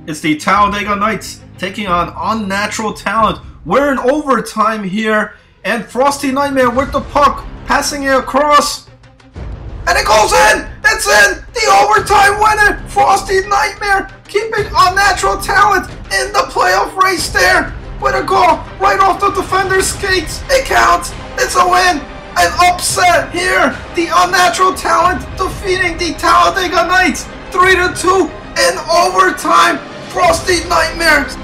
It's the Talladega Knights taking on Unnatural Talent. We're in overtime here, and Frosty Nightmare with the puck, passing it across, and it goes in! It's in! The overtime winner! Frosty Nightmare keeping Unnatural Talent in the playoff race there with a goal right off the defender's skates. It counts! It's a win! An upset here! The Unnatural Talent defeating the Talladega Knights 3-2 in overtime. Frosty Nightmares.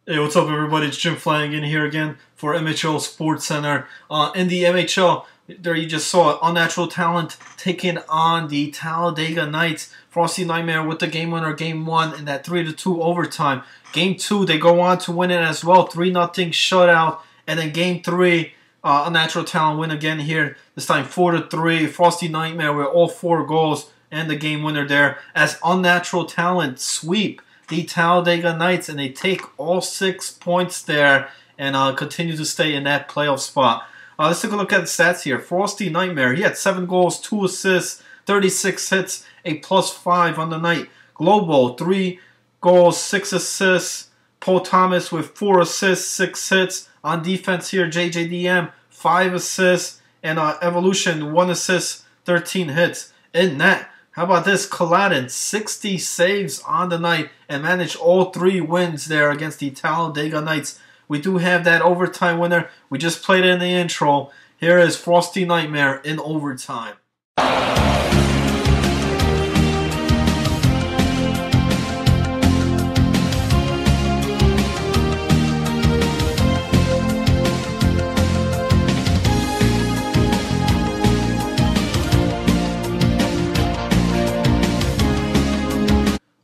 Hey, what's up everybody? It's Jim Flanagan here again for MHL SportsCenter. In the MHL, there you just saw Unnatural Talent taking on the Talladega Knights. Frosty Nightmare with the game winner, Game 1 in that 3-2 overtime. Game 2, they go on to win it as well, 3-0 shutout. And then Game 3, Unnatural Talent win again here, this time 4-3. Frosty Nightmare with all 4 goals and the game winner there as Unnatural Talent sweep the Talladega Knights, and they take all 6 points there and continue to stay in that playoff spot. Let's take a look at the stats here. Frosty Nightmare, he had 7 goals, 2 assists, 36 hits, a +5 on the night. Global, 3 goals, 6 assists. Paul Thomas with 4 assists, 6 hits. On defense here, JJDM, 5 assists. And Evolution, 1 assist, 13 hits. In net, how about this? Kaladin, 60 saves on the night and managed all 3 wins there against the Talladega Knights. We do have that overtime winner. We just played it in the intro. Here is Frosty Nightmare in overtime.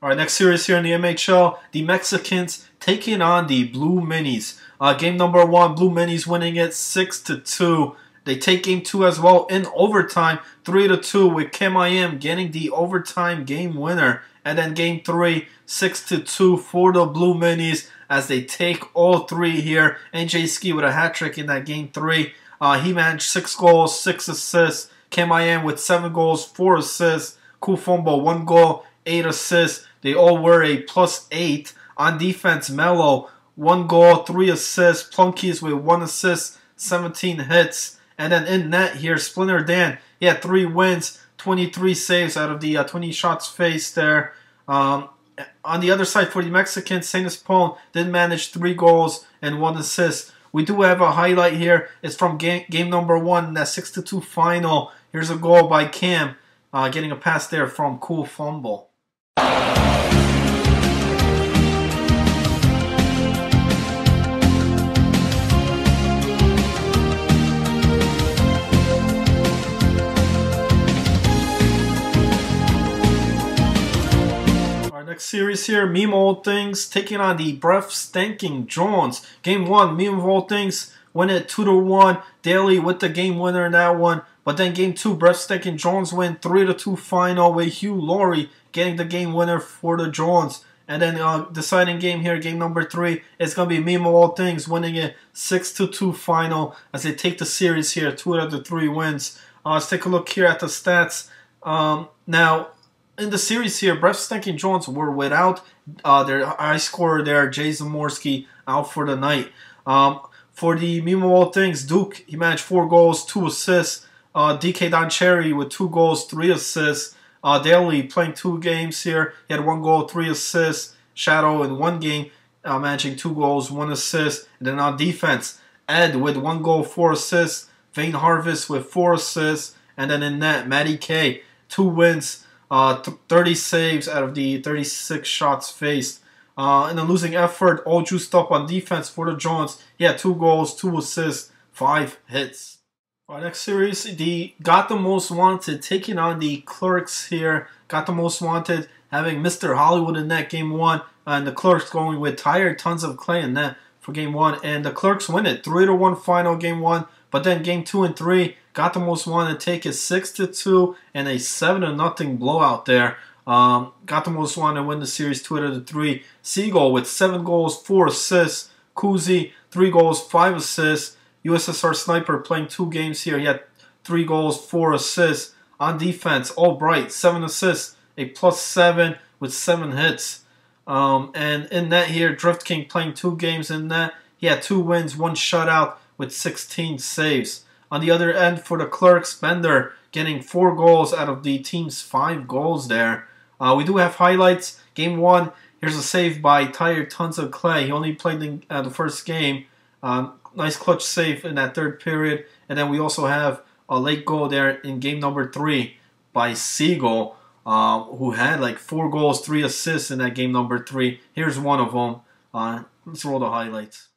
Alright, next series here in the MHL, the Mexicans taking on the Blue Minis. Game number 1, Blue Minis winning it 6-2. They take game 2 as well in overtime, 3-2, with Kim I Am getting the overtime game winner. And then game 3, 6-2 for the Blue Minis as they take all 3 here. NJ Ski with a hat trick in that game 3. He managed 6 goals, 6 assists. Kim I Am with 7 goals, 4 assists. Cool Fumbo, 1 goal, 8 assists. They all were a +8. On defense, Mello, 1 goal, 3 assists. Plunkies with 1 assist, 17 hits. And then in net here, Splinter Dan, he had 3 wins, 23 saves out of the 20 shots faced there. On the other side for the Mexicans, Saint Espone did manage 3 goals and 1 assist. We do have a highlight here. It's from game number 1, that 6-2 final. Here's a goal by Cam, getting a pass there from Cool Fumble. Next series here, Meme Old Things taking on the Breath Stanking Jones. Game 1, Meme of Old Things win it 2-1. Daly with the game winner in that one. But then game 2, Breath Stanking Jones win 3-2 final with Hugh Laurie getting the game winner for the Jones. And then deciding game here, game number 3, it's going to be Meme of Old Things winning it 6-2 final as they take the series here, 2 out of the 3 wins. Let's take a look here at the stats. Now, in the series here, Breath Stanking Jones were without their high scorer there, Jay Zamorski, out for the night. For the Meme of All Things, Duke, he managed 4 goals, 2 assists. DK Don Cherry with 2 goals, 3 assists. Daly playing 2 games here. He had 1 goal, 3 assists. Shadow in 1 game, managing 2 goals, 1 assist. And then on defense, Ed with 1 goal, 4 assists. Vane Harvest with 4 assists. And then in net, Matty K, 2 wins, 30 saves out of the 36 shots faced. In a losing effort, all juiced up on defense for the Jones. He had 2 goals, 2 assists, 5 hits. Our next series, the Got the Most Wanted taking on the Clerks here. Got the Most Wanted having Mr. Hollywood in net game 1. And the Clerks going with Tired Tons of Clay in net for game 1. And the Clerks win it. 3-1 final game 1. But then game 2 and 3, Got the Most Wanted take it 6-2 and a 7-0 blowout there. Got the Most Wanted win the series 2-3. Seagull with 7 goals, 4 assists. Kuzi, 3 goals, 5 assists. USSR Sniper playing 2 games here. He had 3 goals, 4 assists. On defense, Albright, 7 assists, a +7 with 7 hits. And in net here, Drift King playing 2 games in net. He had 2 wins, 1 shutout with 16 saves. On the other end for the Clerks, Bender getting 4 goals out of the team's 5 goals there. We do have highlights. Game 1, here's a save by Tired Tons of Clay. He only played in the first game. Nice clutch save in that 3rd period. And then we also have a late goal there in game number 3 by Seagull, who had like 4 goals, 3 assists in that game number 3. Here's one of them. Let's roll the highlights.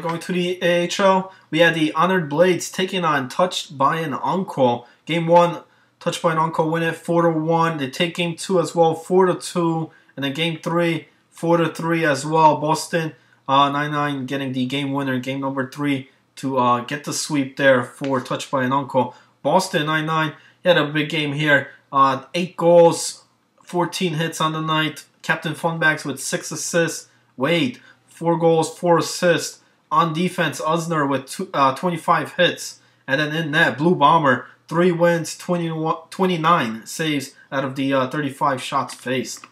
Going to the AHL, we had the Honored Blades taking on Touched by an Uncle. Game 1, Touched by an Uncle win it 4-1. They take game 2 as well, 4-2. And then game 3, 4-3 as well. Boston 9-9 getting the game winner in game number 3 to get the sweep there for Touched by an Uncle. Boston 9-9, he had a big game here. 8 goals, 14 hits on the night. Captain Funbags with 6 assists. Wade, 4 goals, 4 assists. On defense, Usner with 25 hits. And then in net, Blue Bomber, 3 wins, 29 saves out of the 35 shots faced.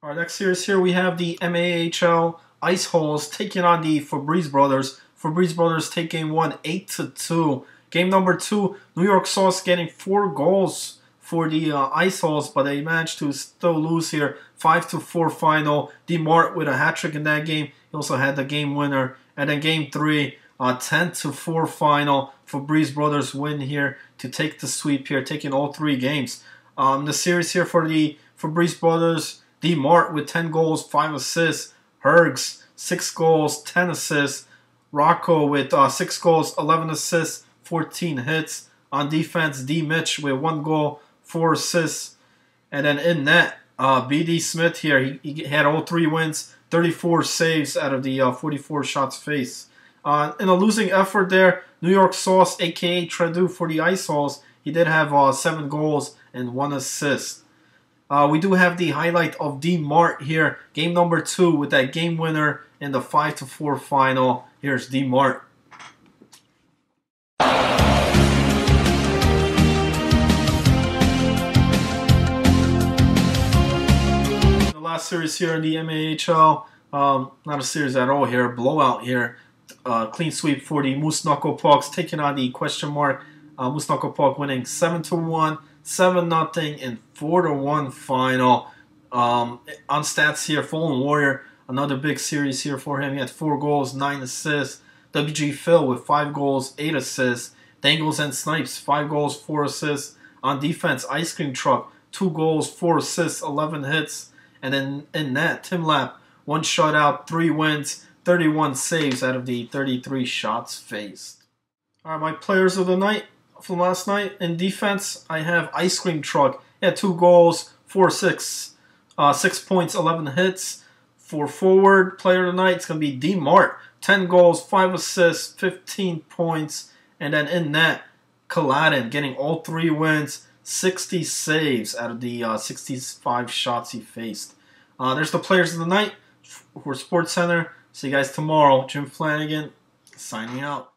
Our next series here, we have the MHL Ice Holes taking on the Fabrice Brothers. Fabrice Brothers take game 1, 8-2. Game number 2, New York Sauce getting 4 goals for the Ice Holes, but they managed to still lose here. 5-4 final. DeMart with a hat-trick in that game. He also had the game winner. And then game 3, 10-4 final. Fabrice Brothers win here to take the sweep here, taking all 3 games. The series here for the Fabrice Brothers, DeMart with 10 goals, 5 assists. Hergs, 6 goals, 10 assists. Rocco with 6 goals, 11 assists, 14 hits. On defense, D. Mitch with 1 goal, 4 assists. And then in net, B.D. Smith here, he had all 3 wins, 34 saves out of the 44 shots faced. In a losing effort there, New York Sauce, a.k.a. Tredu for the Ice Holes, he did have 7 goals and 1 assist. We do have the highlight of D. Mart here, game number 2 with that game winner in the 5-4 final. Here's D. Mart. Last series here in the MHL, not a series at all here, blowout here, clean sweep for the Moose Knuckle Pucks, taking on the question mark, Moose Knuckle Puck winning 7-1, 7-0, and 4-1 final. On stats here, Fallen Warrior, another big series here for him, he had 4 goals, 9 assists. WG Phil with 5 goals, 8 assists. Dangles and Snipes, 5 goals, 4 assists. On defense, Ice Cream Truck, 2 goals, 4 assists, 11 hits. And then in net, Tim Lapp, 1 shutout, 3 wins, 31 saves out of the 33 shots faced. All right, my players of the night from last night. In defense, I have Ice Cream Truck. He had 2 goals, 4 6 points, 11 hits. For forward player of the night, it's going to be D. Mart. 10 goals, 5 assists, 15 points. And then in net, Kaladin getting all 3 wins, 60 saves out of the 65 shots he faced. There's the players of the night for SportsCenter. See you guys tomorrow. Jim Flanagan signing out.